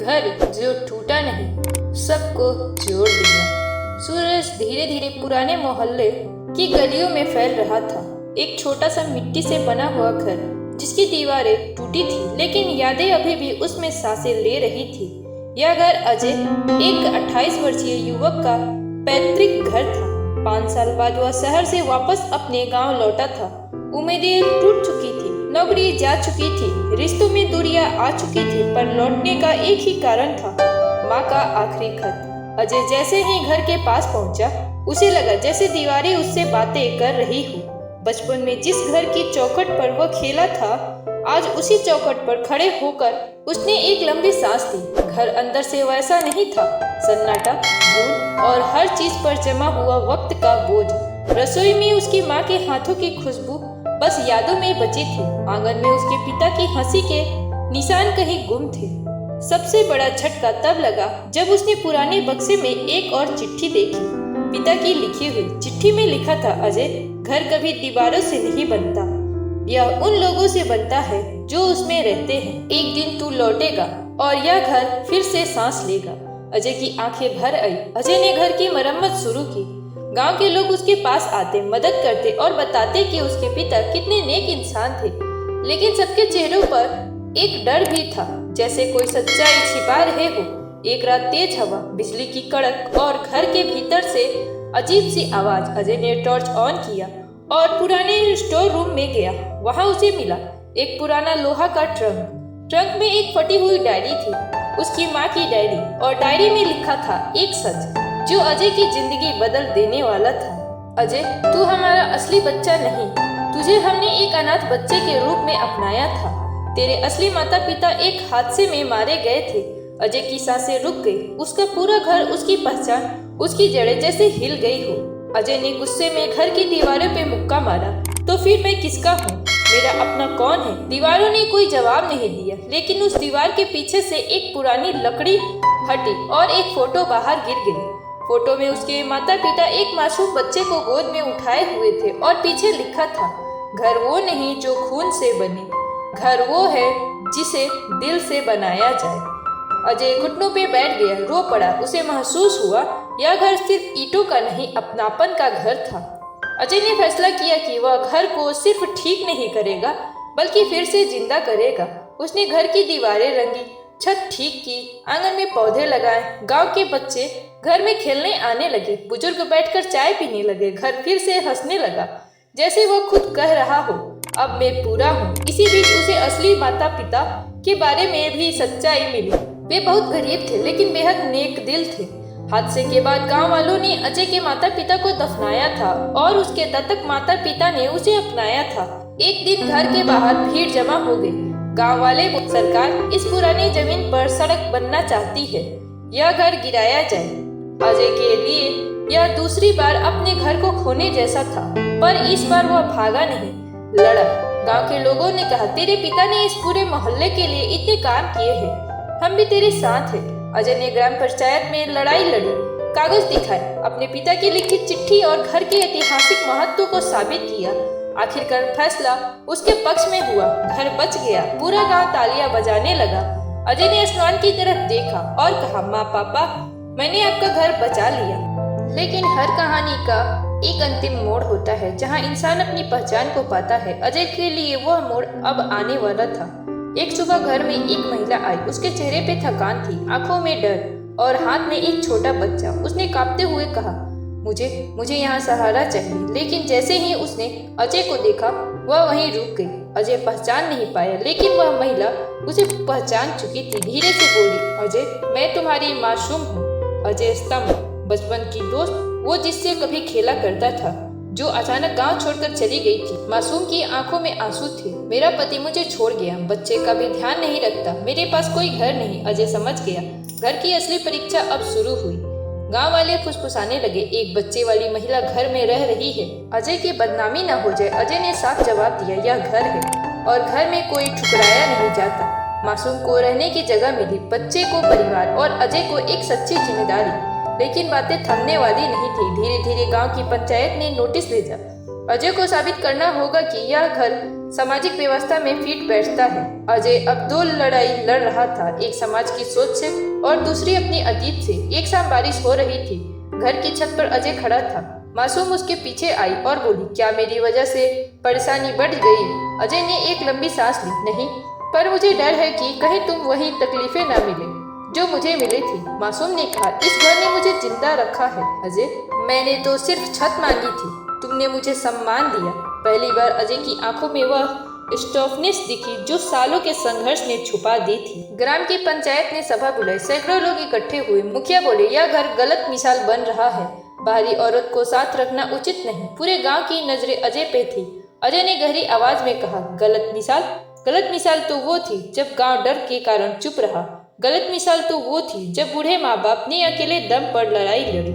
घर जो टूटा नहीं, सबको जोड़ दिया। सूरज धीरे धीरे पुराने मोहल्ले की गलियों में फैल रहा था। एक छोटा सा मिट्टी से बना हुआ घर जिसकी दीवारें टूटी थी, लेकिन यादें अभी भी उसमें सांसें ले रही थी। यह घर अजय, एक 28 वर्षीय युवक का पैतृक घर था। 5 साल बाद वह शहर से वापस अपने गांव लौटा था। उम्मीदें टूट चुकी थी, नौकरी जा चुकी थी, रिश्तों में दूरियां आ चुकी थी, पर लौटने का एक ही कारण था, माँ का आखिरी खत। अजय जैसे ही घर के पास पहुंचा, उसे लगा जैसे दीवारें उससे बातें कर रही हो। बचपन में जिस घर की चौखट पर वह खेला था, आज उसी चौखट पर खड़े होकर उसने एक लंबी सांस ली। घर अंदर से वैसा नहीं था, सन्नाटा, धूल और हर चीज पर जमा हुआ वक्त का बोझ। रसोई में उसकी माँ के हाथों की खुशबू बस यादों में बची थी। आंगन में उसके पिता की हंसी के निशान कहीं गुम थे। सबसे बड़ा झटका तब लगा जब उसने पुराने बक्से में एक और चिट्ठी देखी, पिता की लिखी हुई। चिट्ठी में लिखा था, अजय, घर कभी दीवारों से नहीं बनता, यह उन लोगों से बनता है जो उसमें रहते हैं। एक दिन तू लौटेगा और यह घर फिर से सांस लेगा। अजय की आंखें भर आई। अजय ने घर की मरम्मत शुरू की। गांव के लोग उसके पास आते, मदद करते और बताते कि उसके पिता कितने नेक इंसान थे, लेकिन सबके चेहरों पर एक डर भी था, जैसे कोई सच्चाई छिपा रहे हो। एक रात तेज हवा, बिजली की कड़क और घर के भीतर से अजीब सी आवाज। अजय ने टॉर्च ऑन किया और पुराने स्टोर रूम में गया। वहां उसे मिला एक पुराना लोहा का ट्रंक में एक फटी हुई डायरी थी, उसकी माँ की डायरी, और डायरी में लिखा था एक सच जो अजय की जिंदगी बदल देने वाला था। अजय, तू हमारा असली बच्चा नहीं, तुझे हमने एक अनाथ बच्चे के रूप में अपनाया था। तेरे असली माता पिता एक हादसे में मारे गए थे। अजय की सांसें रुक गई। उसका पूरा घर, उसकी पहचान, उसकी जड़ें जैसे हिल गई हो। अजय ने गुस्से में घर की दीवारों पे मुक्का मारा। तो फिर मैं किसका हूँ? मेरा अपना कौन है? दीवारों ने कोई जवाब नहीं दिया, लेकिन उस दीवार के पीछे से एक पुरानी लकड़ी हटी और एक फोटो बाहर गिर गई। फोटो में उसके माता पिता एक मासूम बच्चे को गोद में उठाए हुए थे और पीछे लिखा था, घर वो नहीं जो खून से बने, घर वो है जिसे दिल से बनाया जाए। अजय घुटनों पे बैठ गया, रो पड़ा। उसे महसूस हुआ यह घर सिर्फ ईंटों का नहीं, अपनापन का घर था। अजय ने फैसला किया कि वह घर को सिर्फ ठीक नहीं करेगा, बल्कि फिर से जिंदा करेगा। उसने घर की दीवारें रंगी, छत ठीक की, आंगन में पौधे लगाए। गांव के बच्चे घर में खेलने आने लगे, बुजुर्ग बैठकर चाय पीने लगे। घर फिर से हंसने लगा, जैसे वह खुद कह रहा हो, अब मैं पूरा हूँ। इसी बीच उसे असली माता पिता के बारे में भी सच्चाई मिली। वे बहुत गरीब थे, लेकिन बेहद नेक दिल थे। हादसे के बाद गांव वालों ने अजय के माता पिता को दफनाया था और उसके दत्तक माता पिता ने उसे अपनाया था। एक दिन घर के बाहर भीड़ जमा हो गई। गांव वाले, सरकार इस पुरानी जमीन पर सड़क बनना चाहती है, यह घर गिराया जाए। अजय के लिए यह दूसरी बार अपने घर को खोने जैसा था, पर इस बार वह भागा नहीं, लड़ा। गांव के लोगों ने कहा, तेरे पिता ने इस पूरे मोहल्ले के लिए इतने काम किए हैं, हम भी तेरे साथ हैं। अजय ने ग्राम पंचायत में लड़ाई लड़ी, कागज दिखाए, अपने पिता की लिखी चिट्ठी और घर के ऐतिहासिक महत्व को साबित किया। आखिरकार फैसला उसके पक्ष में हुआ, घर बच गया। पूरा गांव तालियां बजाने लगा। अजय ने आसमान की तरफ देखा और कहा, माँ पापा, मैंने आपका घर बचा लिया। लेकिन हर कहानी का एक अंतिम मोड़ होता है, जहाँ इंसान अपनी पहचान को पाता है। अजय के लिए वह मोड़ अब आने वाला था। एक सुबह घर में एक महिला आई। उसके चेहरे पे थकान थी, आंखों में डर और हाथ में एक छोटा बच्चा। उसने कांपते हुए कहा, मुझे यहाँ सहारा चाहिए। लेकिन जैसे ही उसने अजय को देखा, वह वहीं रुक गई। अजय पहचान नहीं पाया, लेकिन वह महिला उसे पहचान चुकी थी। धीरे से बोली, अजय, मैं तुम्हारी मासूम हूँ। अजय स्तंभ, बचपन की दोस्त, वो जिससे कभी खेला करता था, जो अचानक गांव छोड़कर चली गई थी। मासूम की आंखों में आंसू थे। मेरा पति मुझे छोड़ गया, बच्चे का भी ध्यान नहीं रखता, मेरे पास कोई घर नहीं। अजय समझ गया, घर की असली परीक्षा अब शुरू हुई। गांव वाले फुसफुसाने लगे, एक बच्चे वाली महिला घर में रह रही है, अजय की बदनामी न हो जाए। अजय ने साफ जवाब दिया, यह घर है और घर में कोई ठुकराया नहीं जाता। मासूम को रहने की जगह मिली, बच्चे को परिवार और अजय को एक सच्ची जिम्मेदारी। लेकिन बातें थमने वाली नहीं थी। धीरे धीरे गांव की पंचायत ने नोटिस भेजा, अजय को साबित करना होगा कि यह घर सामाजिक व्यवस्था में फिट बैठता है। अजय अब दो लड़ाई लड़ रहा था, एक समाज की सोच से और दूसरी अपनी अतीत से। एक शाम बारिश हो रही थी। घर की छत पर अजय खड़ा था। मासूम उसके पीछे आई और बोली, क्या मेरी वजह से परेशानी बढ़ गई? अजय ने एक लंबी सांस ली। नहीं, पर मुझे डर है कि कहीं तुम वही तकलीफें न मिले जो मुझे मिली थी। मासूम ने कहा, इस घर ने मुझे जिंदा रखा है अजय। मैंने तो सिर्फ छत मांगी थी, तुमने मुझे सम्मान दिया। पहली बार अजय की आंखों में वह स्टॉफनेस दिखी जो सालों के संघर्ष ने छुपा दी थी। ग्राम की पंचायत ने सभा बुलाई। सैकड़ों लोग इकट्ठे हुए। मुखिया बोले, यह घर गलत मिसाल बन रहा है। बाहरी औरत को साथ रखना उचित नहीं। पूरे गांव की नजरें अजय पे थी। अजय ने गहरी आवाज में कहा, गलत मिसाल? गलत मिसाल तो वो थी जब गांव डर के कारण चुप रहा। गलत मिसाल तो वो थी जब बूढ़े माँ बाप ने अकेले दम पर लड़ाई लड़ी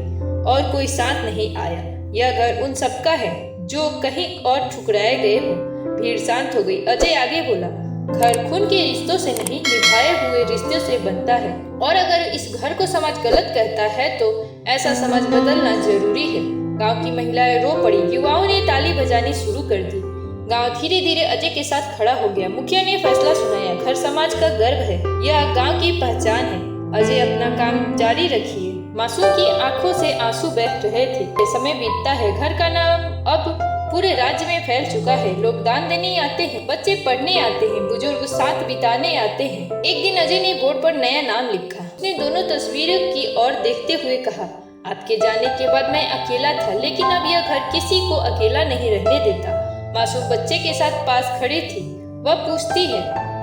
और कोई साथ नहीं आया। यह घर उन सबका है जो कहीं और ठुकराए गए हो। भीड़ शांत हो गई। अजय आगे बोला, घर खून के रिश्तों से नहीं, निभाए हुए रिश्तों से बनता है। और अगर इस घर को समाज गलत कहता है तो ऐसा समाज बदलना जरूरी है। गांव की महिलाएं रो पड़ी। युवाओं ने ताली बजानी शुरू कर दी। गांव धीरे धीरे अजय के साथ खड़ा हो गया। मुखिया ने फैसला सुनाया, घर समाज का गर्व है, यह गांव की पहचान है। अजय अपना काम जारी रखिए। मासूम की आंखों से आंसू बह रहे थे। समय बीतता है, घर का नाम अब पूरे राज्य में फैल चुका है। लोग दान देने आते हैं, बच्चे पढ़ने आते हैं, बुजुर्ग साथ बिताने आते हैं। एक दिन अजय ने बोर्ड पर नया नाम लिखा। उसने दोनों तस्वीरों की ओर देखते हुए कहा, आपके जाने के बाद मैं अकेला था, लेकिन अब यह घर किसी को अकेला नहीं रहने देता। मासूम बच्चे के साथ पास खड़ी थी। वह पूछती है,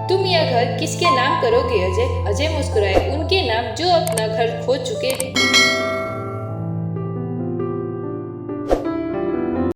तुम यह घर किसके नाम करोगे अजय? अजय मुस्कुराए, उनके नाम जो अपना घर खो चुके हैं।